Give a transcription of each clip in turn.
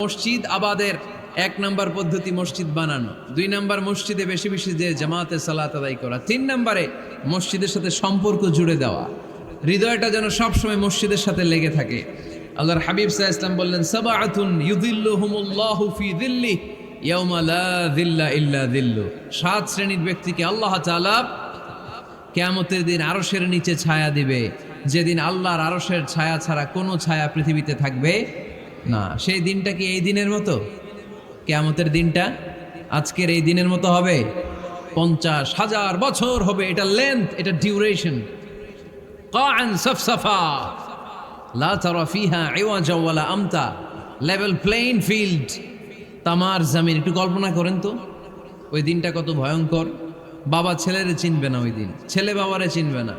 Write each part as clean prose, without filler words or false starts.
মসজিদ আবাদের এক নাম্বার পদ্ধতি মসজিদ বানানো, 2 নাম্বার মসজিদে বেশি বেশি যে জামাতে সালাত আদায় করা, 3 নাম্বারে মসজিদের সাথে সম্পর্ক জুড়ে দেওয়া, হৃদয়টা যেন সবসময় মসজিদের সাথে লেগে থাকে। আল্লাহর হাবিব সাল্লাল্লাহু আলাইহি ওয়াসাল্লাম বললেন, সাবআতুন ইউযিল্লুহুমুল্লাহু ফি যিল্লি ইয়াওমা লা যিল্লা ইল্লা যিল্লু। 7 শ্রেণীর ব্যক্তিকে আল্লাহ তাআলা কিয়ামতের দিন আরশের নিচে ছায়া দিবে, যেদিন আল্লাহর আরশের ছায়া ছাড়া কোনো ছায়া পৃথিবীতে থাকবে না। সেই দিনটা কি এই দিনের মতো? কিয়ামতের দিনটা আজকের এই দিনের মতো হবে? 50,000 বছর হবে। এটা লেন্থ, এটা ডিউরেশন। কাআন সাফসাফা লা তারা ফিহা ইওয়াজা ওয়ালা আমতা, লেভেল প্লেইং ফিল্ড, তামার জমিন। একটু কল্পনা করেন তো ওই দিনটা কত ভয়ঙ্কর। বাবা ছেলেরে চিনবে না ওই দিন, ছেলে বাবারে চিনবে না,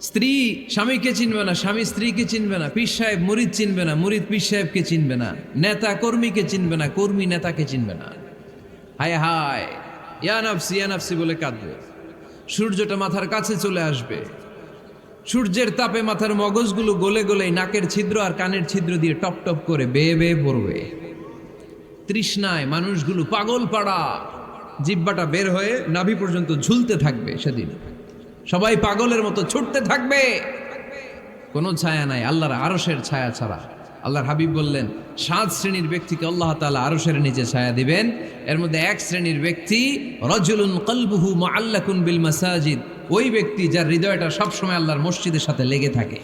স্ত্রী স্বামীকে চিনবে না, স্বামী স্ত্রীকে চিনবে না, পীর সাহেব মুরিদ চিনবে না, মুরিদ পীর সাহেবকে চিনবে না, নেতা কর্মীকে চিনবে না, কর্মী নেতাকে চিনবে না। হায় হায়, ইয়া নাফসি বলে কাঁদবে। সূর্যটা মাথার কাছে চলে আসবে, সূর্যের তাপে মাথার মগজগুলো গলে গলে নাকের ছিদ্র আর কানের ছিদ্র দিয়ে টপ টপ করে বেয়ে বেয়ে পড়বে। তৃষ্ণায় মানুষগুলো পাগল পাড়া, জিহ্বাটা বের হয়ে নাভি পর্যন্ত ঝুলতে থাকবে। সেদিন সবাই পাগলের মতো ছুটতে থাকবে, কোনো ছায়া নাই আল্লাহর আরশের ছায়া ছাড়া। আল্লাহর হাবিব বললেন, 7 শ্রেণীর ব্যক্তিকে আল্লাহ তাআলা আরশের নিচে ছায়া দিবেন। এর মধ্যে 1 শ্রেণীর ব্যক্তি রাজুলুন কলবুহু মুআল্লাকুন বিল মাসাজিদ, ওই ব্যক্তি যার হৃদয়টা সবসময় আল্লাহর মসজিদের সাথে লেগে থাকে।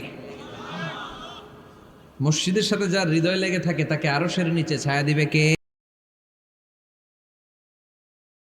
মসজিদের সাথে যার হৃদয় লেগে থাকে তাকে আরশের নিচে ছায়া দিবে কে?